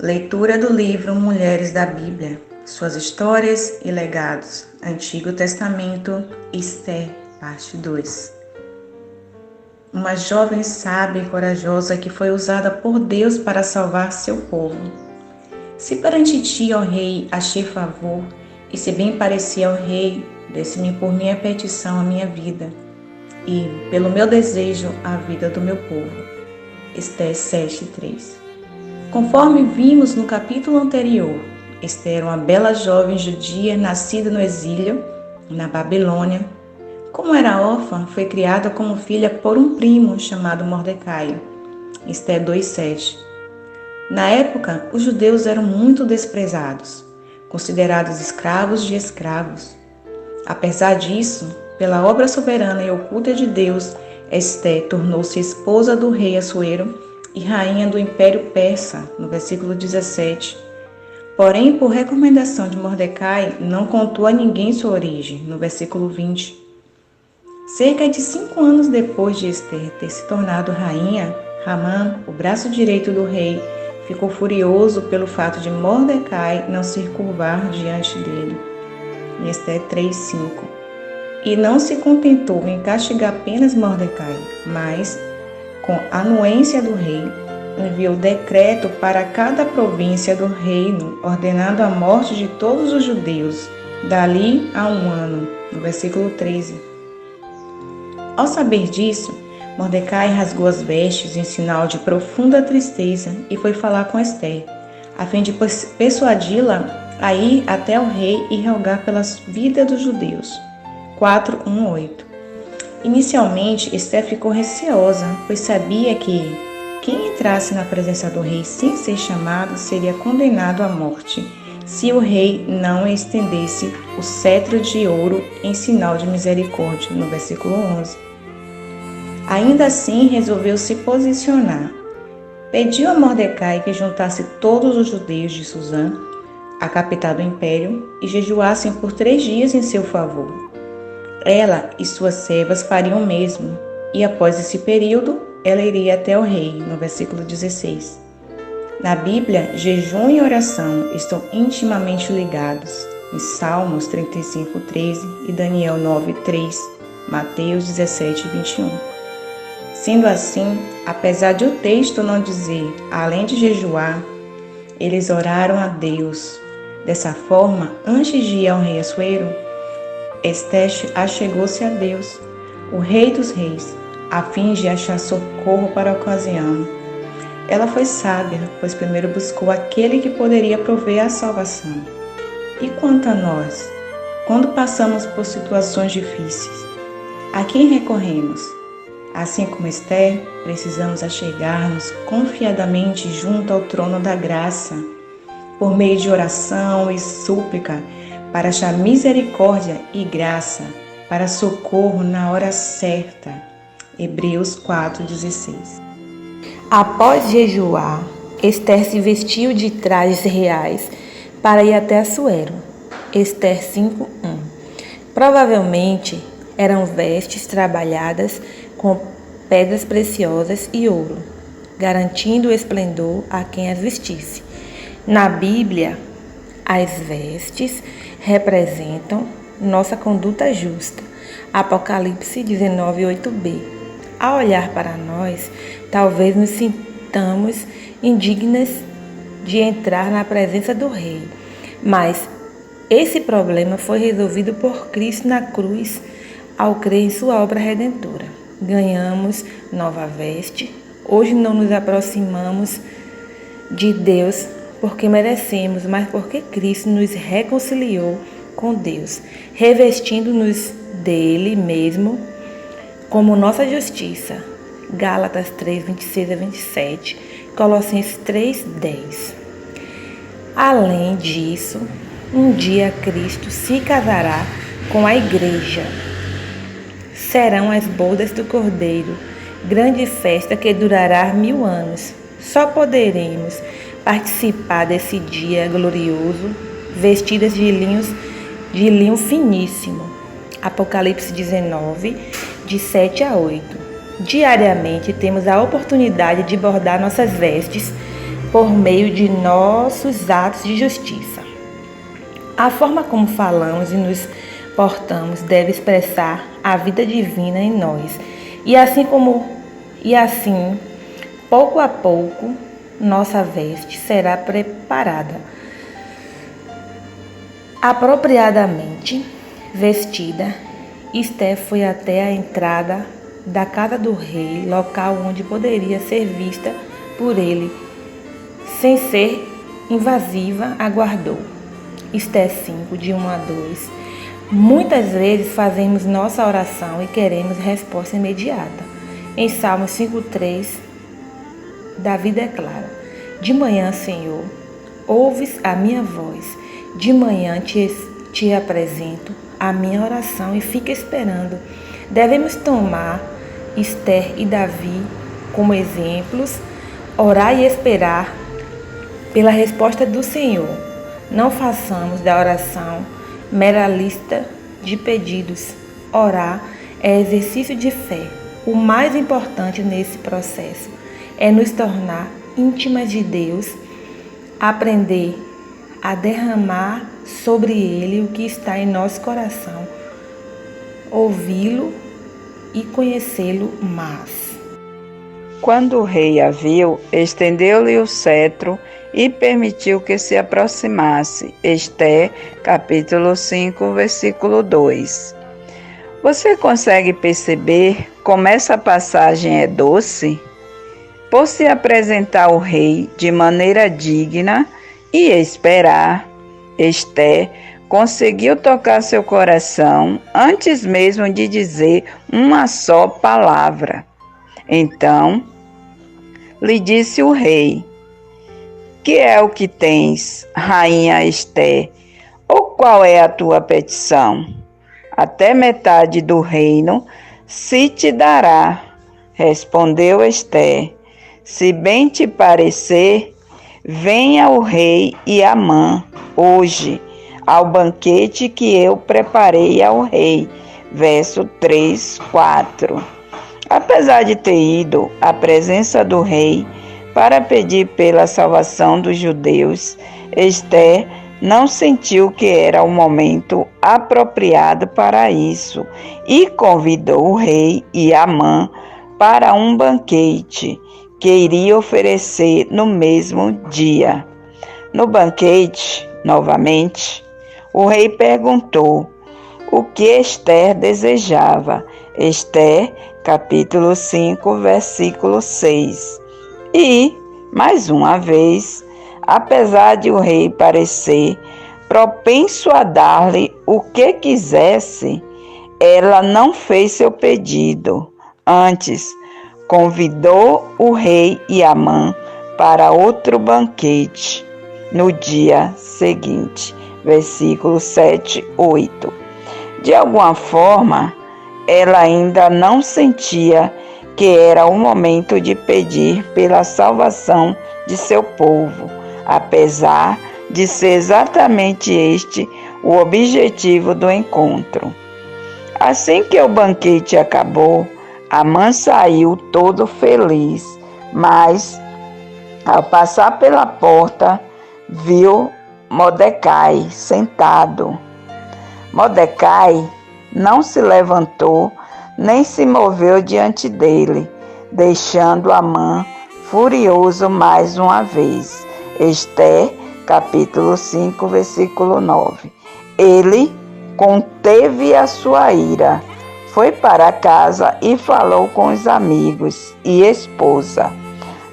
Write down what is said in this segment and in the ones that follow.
Leitura do livro Mulheres da Bíblia, Suas Histórias e Legados, Antigo Testamento, Esther, parte 2. Uma jovem sábia e corajosa que foi usada por Deus para salvar seu povo. Se perante ti, ó rei, achei favor, e se bem parecia ao rei, desse-me por minha petição a minha vida, e, pelo meu desejo, a vida do meu povo. Esther 7:3. Conforme vimos no capítulo anterior, Esther era uma bela jovem judia nascida no exílio, na Babilônia. Como era órfã, foi criada como filha por um primo chamado Mordecai. Esther 2:7. Na época, os judeus eram muito desprezados, considerados escravos de escravos. Apesar disso, pela obra soberana e oculta de Deus, Esther tornou-se esposa do rei Assuero e rainha do Império Persa, no versículo 17. Porém, por recomendação de Mordecai, não contou a ninguém sua origem, no versículo 20. Cerca de 5 anos depois de Esther ter se tornado rainha, Hamã, o braço direito do rei, ficou furioso pelo fato de Mordecai não se curvar diante dele. Em Esther 3:5. E não se contentou em castigar apenas Mordecai, mas, com anuência do rei, enviou decreto para cada província do reino, ordenando a morte de todos os judeus, dali a 1 ano, no versículo 13. Ao saber disso, Mordecai rasgou as vestes em sinal de profunda tristeza e foi falar com Esther, a fim de persuadi-la a ir até o rei e rogar pela vida dos judeus. 4:1-8. Inicialmente, Esther ficou receosa, pois sabia que quem entrasse na presença do rei sem ser chamado seria condenado à morte, se o rei não estendesse o cetro de ouro em sinal de misericórdia, no versículo 11. Ainda assim, resolveu se posicionar. Pediu a Mordecai que juntasse todos os judeus de Susã, a capital do império, e jejuassem por 3 dias em seu favor. Ela e suas servas fariam o mesmo, e após esse período, ela iria até o rei, no versículo 16. Na Bíblia, jejum e oração estão intimamente ligados, em Salmos 35:13 e Daniel 9:3, Mateus 17:21. Sendo assim, apesar de o texto não dizer, além de jejuar, eles oraram a Deus. Dessa forma, antes de ir ao rei Assuero, Esther achegou-se a Deus, o Rei dos Reis, a fim de achar socorro para a ocasião. Ela foi sábia, pois primeiro buscou aquele que poderia prover a salvação. E quanto a nós, quando passamos por situações difíceis, a quem recorremos? Assim como Esther, precisamos achegar-nos confiadamente junto ao trono da graça, por meio de oração e súplica, para achar misericórdia e graça, para socorro na hora certa. Hebreus 4:16. Após jejuar, Esther se vestiu de trajes reais para ir até Assuero. Esther 5:1. Provavelmente eram vestes trabalhadas com pedras preciosas e ouro, garantindo o esplendor a quem as vestisse. Na Bíblia, as vestes representam nossa conduta justa. Apocalipse 19:8b. Ao olhar para nós, talvez nos sintamos indignas de entrar na presença do Rei, mas esse problema foi resolvido por Cristo na cruz ao crer em sua obra redentora. Ganhamos nova veste. Hoje não nos aproximamos de Deus porque merecemos, mas porque Cristo nos reconciliou com Deus, revestindo-nos dele mesmo como nossa justiça. Gálatas 3:26-27, Colossenses 3:10. Além disso, um dia Cristo se casará com a igreja. Serão as bodas do Cordeiro, grande festa que durará 1000 anos. Só poderemos participar desse dia glorioso, vestidas de linho finíssimo. Apocalipse 19, de 7-8. Diariamente temos a oportunidade de bordar nossas vestes por meio de nossos atos de justiça. A forma como falamos e nos portamos deve expressar a vida divina em nós. E assim, pouco a pouco, nossa veste será preparada. Apropriadamente vestida, Esther foi até a entrada da casa do rei, local onde poderia ser vista por ele. Sem ser invasiva, aguardou. Esther 5, de 1 a 2. Muitas vezes fazemos nossa oração e queremos resposta imediata. Em Salmos 5:3, Davi declara: de manhã, Senhor, ouves a minha voz. De manhã te apresento a minha oração e fica esperando. Devemos tomar Esther e Davi como exemplos, orar e esperar pela resposta do Senhor. Não façamos da oração mera lista de pedidos. Orar é exercício de fé. O mais importante nesse processo é nos tornar íntimas de Deus, aprender a derramar sobre Ele o que está em nosso coração, ouvi-lo e conhecê-lo mais. Quando o rei a viu, estendeu-lhe o cetro e permitiu que se aproximasse. Esther, capítulo 5, versículo 2. Você consegue perceber como essa passagem é doce? Por se apresentar ao rei de maneira digna e esperar, Esther conseguiu tocar seu coração antes mesmo de dizer uma só palavra. Então, lhe disse o rei: que é o que tens, rainha Esther? Ou qual é a tua petição? Até metade do reino se te dará, respondeu Esther. Se bem te parecer, venha o rei e Amã hoje ao banquete que eu preparei ao rei. Verso 3, 4. Apesar de ter ido à presença do rei para pedir pela salvação dos judeus, Esther não sentiu que era o momento apropriado para isso e convidou o rei e Amã para um banquete que iria oferecer no mesmo dia. No banquete, novamente, o rei perguntou o que Esther desejava. Esther, capítulo 5, versículo 6. E, mais uma vez, apesar de o rei parecer propenso a dar-lhe o que quisesse, ela não fez seu pedido. Antes, convidou o rei e Amã para outro banquete no dia seguinte. Versículo 7, 8. De alguma forma, ela ainda não sentia que era o momento de pedir pela salvação de seu povo, apesar de ser exatamente este o objetivo do encontro. Assim que o banquete acabou, Amã saiu todo feliz, mas, ao passar pela porta, viu Mordecai sentado. Mordecai não se levantou nem se moveu diante dele, deixando Amã furioso mais uma vez. Esther, capítulo 5, versículo 9. Ele conteve a sua ira, foi para casa e falou com os amigos e esposa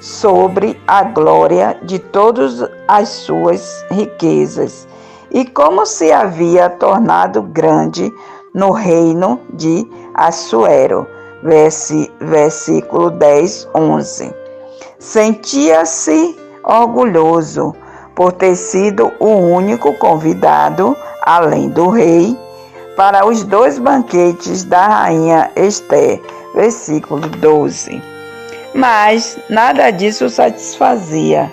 sobre a glória de todas as suas riquezas e como se havia tornado grande no reino de Assuero. Versículo 10, 11. Sentia-se orgulhoso por ter sido o único convidado, além do rei, para os dois banquetes da rainha Esther. Versículo 12. Mas nada disso o satisfazia,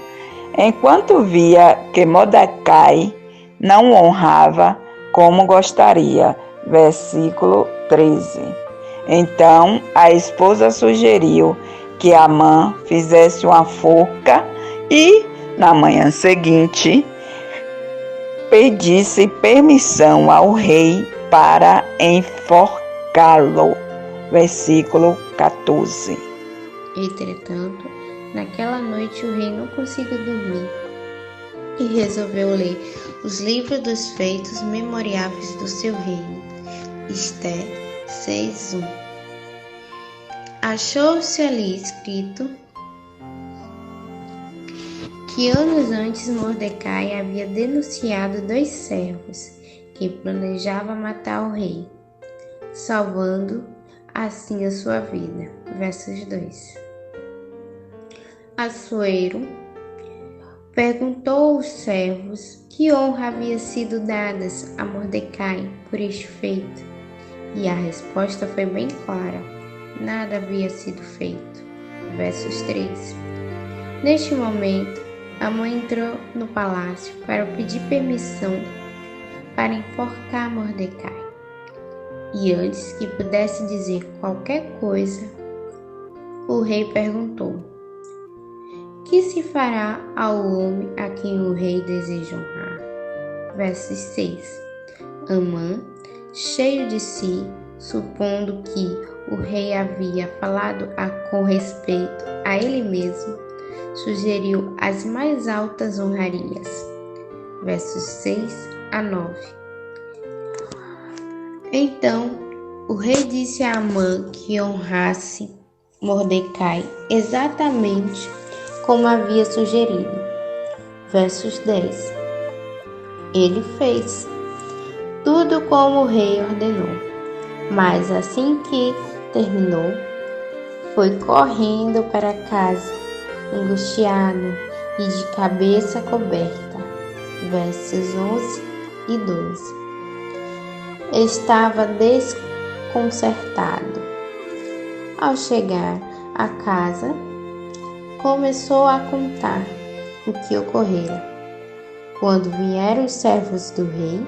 enquanto via que Mordecai não o honrava como gostaria. Versículo 13. Então a esposa sugeriu que Amã fizesse uma forca e Na manhã seguinte, pedisse permissão ao rei para enforcá-lo. Versículo 14. Entretanto, naquela noite o rei não conseguiu dormir e resolveu ler os livros dos feitos memoráveis do seu reino. Esté 6:1. Achou-se ali escrito que anos antes Mordecai havia denunciado 2 servos que planejavam matar o rei, salvando assim a sua vida. Versos 2. Assuero perguntou aos servos que honra havia sido dada a Mordecai por este feito, e a resposta foi bem clara: nada havia sido feito. Versos 3. Neste momento, a mãe entrou no palácio para pedir permissão para enforcar Mordecai. E antes que pudesse dizer qualquer coisa, o rei perguntou: que se fará ao homem a quem o rei deseja honrar? Versos 6. Amã, cheio de si, supondo que o rei havia falado com respeito a ele mesmo, sugeriu as mais altas honrarias. Versos 6 a 9. Então, o rei disse a Amã que honrasse Mordecai exatamente como havia sugerido. Versos 10. Ele fez tudo como o rei ordenou, mas assim que terminou, foi correndo para casa, angustiado e de cabeça coberta. Versos 11 e 12. Estava desconcertado. Ao chegar à casa, começou a contar o que ocorrera. Quando vieram os servos do rei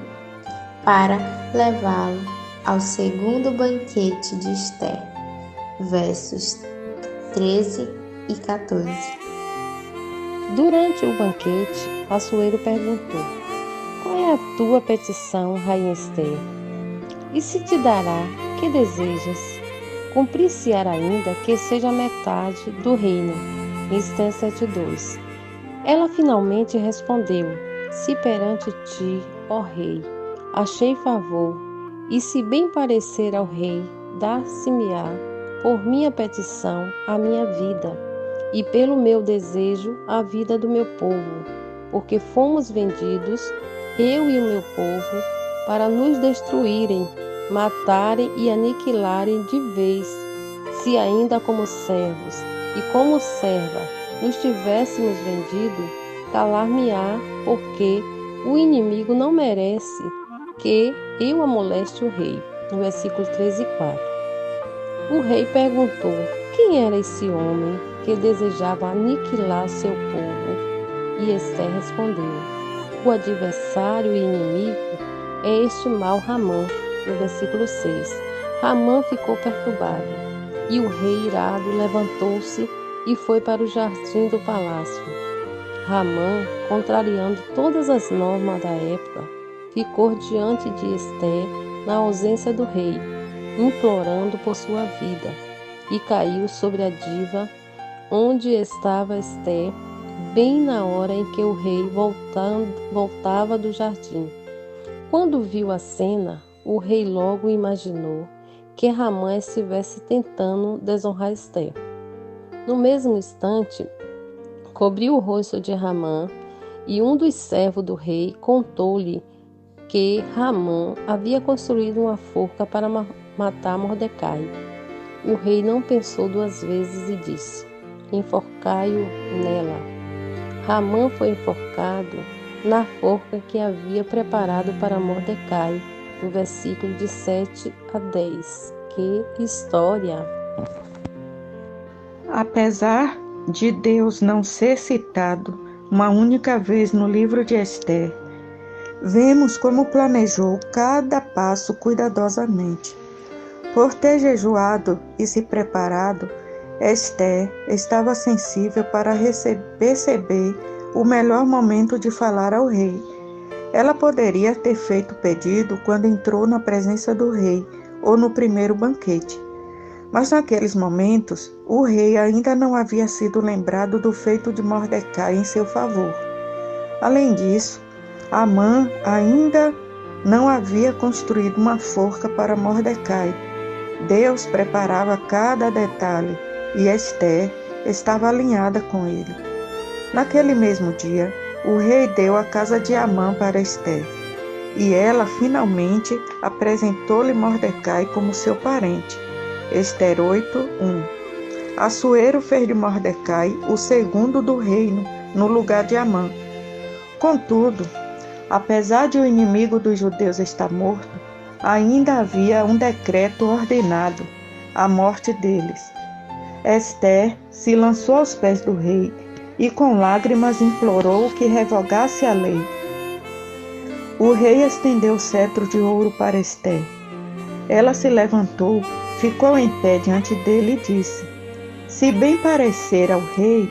para levá-lo ao segundo banquete de Esté. Versos 13 e 14. Durante o banquete, Assuero perguntou: qual é a tua petição, rainha Esther? E se te dará, que desejas? Cumprir-se-á ainda que seja metade do reino. Esther 7:2. Ela finalmente respondeu: se perante ti, ó rei, achei favor, e se bem parecer ao rei, dar-se-me-á por minha petição a minha vida, e pelo meu desejo a vida do meu povo, porque fomos vendidos, eu e o meu povo, para nos destruírem, matarem e aniquilarem de vez, se ainda como servos e como serva nos tivéssemos vendido, calar-me-á, porque o inimigo não merece que eu amoleste o rei. No versículo 3 e 4. O rei perguntou: quem era esse homem que desejava aniquilar seu povo? E Esther respondeu: o adversário e inimigo é este mau Ramã. No versículo 6. Ramã ficou perturbado, e o rei irado levantou-se e foi para o jardim do palácio. Ramã, contrariando todas as normas da época, ficou diante de Esther na ausência do rei, implorando por sua vida, e caiu sobre a diva onde estava Esther, bem na hora em que o rei voltava do jardim. Quando viu a cena, o rei logo imaginou que Ramã estivesse tentando desonrar Esther. No mesmo instante, cobriu o rosto de Ramã, e um dos servos do rei contou-lhe que Ramã havia construído uma forca para matar Mordecai. O rei não pensou 2 vezes e disse: enforcai-o nela. Ramã foi enforcado na forca que havia preparado para Mordecai, no versículo de 7 a 10. Que história! Apesar de Deus não ser citado uma única vez no livro de Esther, vemos como planejou cada passo cuidadosamente. Por ter jejuado e se preparado, Esther estava sensível para perceber o melhor momento de falar ao rei. Ela poderia ter feito o pedido quando entrou na presença do rei ou no primeiro banquete. Mas naqueles momentos, o rei ainda não havia sido lembrado do feito de Mordecai em seu favor. Além disso, Amã ainda não havia construído uma forca para Mordecai. Deus preparava cada detalhe e Ester estava alinhada com ele. Naquele mesmo dia, o rei deu a casa de Amã para Ester, e ela finalmente apresentou-lhe Mordecai como seu parente. Ester 8:1. Assuero fez de Mordecai o segundo do reino, no lugar de Amã. Contudo, apesar de o inimigo dos judeus estar morto, ainda havia um decreto ordenado, a morte deles. Ester se lançou aos pés do rei e com lágrimas implorou que revogasse a lei. O rei estendeu o cetro de ouro para Ester. Ela se levantou, ficou em pé diante dele e disse: Se bem parecer ao rei,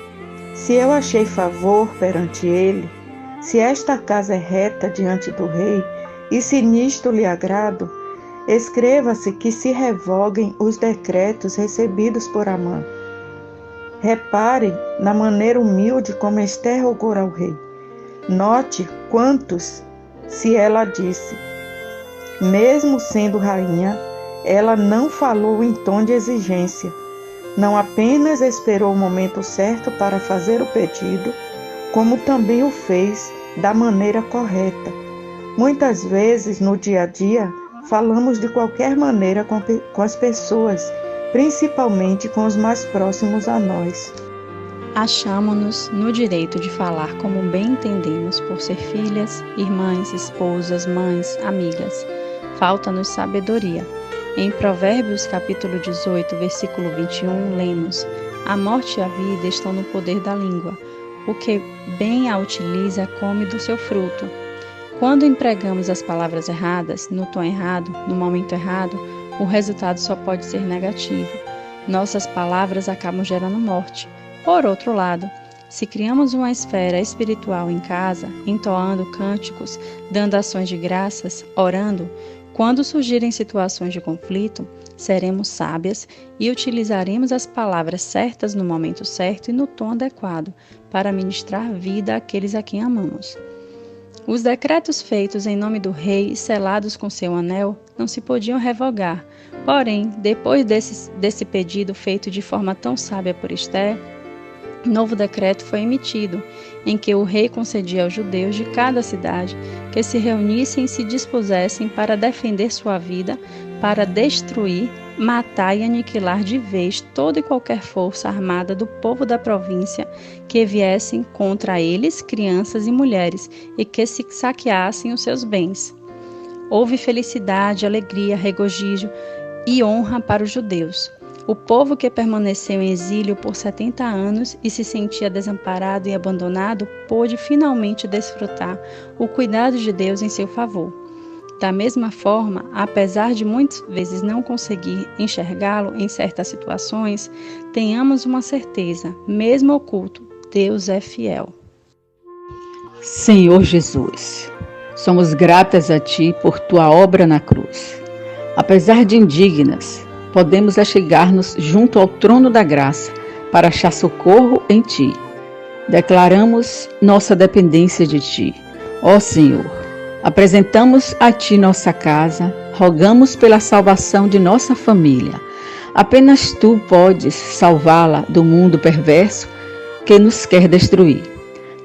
se eu achei favor perante ele, se esta casa é reta diante do rei, e se nisto lhe agrado, escreva-se que se revoguem os decretos recebidos por Amã. Repare na maneira humilde como Ester rogou ao rei. Note quantos, se ela disse. Mesmo sendo rainha, ela não falou em tom de exigência. Não apenas esperou o momento certo para fazer o pedido, como também o fez da maneira correta. Muitas vezes, no dia a dia, falamos de qualquer maneira com as pessoas, principalmente com os mais próximos a nós. Achamo-nos no direito de falar como bem entendemos por ser filhas, irmãs, esposas, mães, amigas. Falta-nos sabedoria. Em Provérbios capítulo 18, versículo 21, lemos: A morte e a vida estão no poder da língua. O que bem a utiliza come do seu fruto. Quando empregamos as palavras erradas, no tom errado, no momento errado, o resultado só pode ser negativo. Nossas palavras acabam gerando morte. Por outro lado, se criamos uma esfera espiritual em casa, entoando cânticos, dando ações de graças, orando, quando surgirem situações de conflito, seremos sábias e utilizaremos as palavras certas no momento certo e no tom adequado para ministrar vida àqueles a quem amamos. Os decretos feitos em nome do rei e selados com seu anel não se podiam revogar. Porém, depois desse pedido feito de forma tão sábia por Ester, novo decreto foi emitido, em que o rei concedia aos judeus de cada cidade que se reunissem e se dispusessem para defender sua vida, para destruir, matar e aniquilar de vez toda e qualquer força armada do povo da província que viessem contra eles, crianças e mulheres, e que se saqueassem os seus bens. Houve felicidade, alegria, regozijo e honra para os judeus. O povo que permaneceu em exílio por 70 anos e se sentia desamparado e abandonado pôde finalmente desfrutar o cuidado de Deus em seu favor. Da mesma forma, apesar de muitas vezes não conseguir enxergá-lo em certas situações, tenhamos uma certeza, mesmo oculto, Deus é fiel. Senhor Jesus, somos gratas a Ti por Tua obra na cruz. Apesar de indignas, podemos achegar-nos junto ao trono da graça para achar socorro em Ti. Declaramos nossa dependência de Ti. Ó Senhor, apresentamos a Ti nossa casa, rogamos pela salvação de nossa família. Apenas Tu podes salvá-la do mundo perverso que nos quer destruir.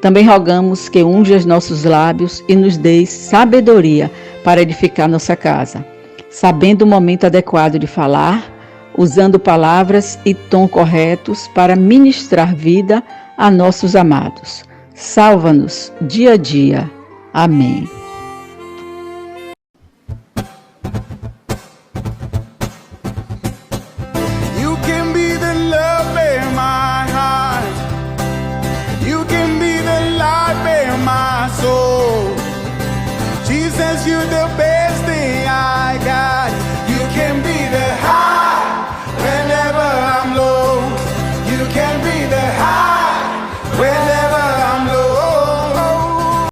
Também rogamos que unjas nossos lábios e nos deis sabedoria para edificar nossa casa, sabendo o momento adequado de falar, usando palavras e tom corretos para ministrar vida a nossos amados. Salva-nos dia a dia. Amém. You can be the love in my heart. You can be the life in my soul. Jesus, you're the best.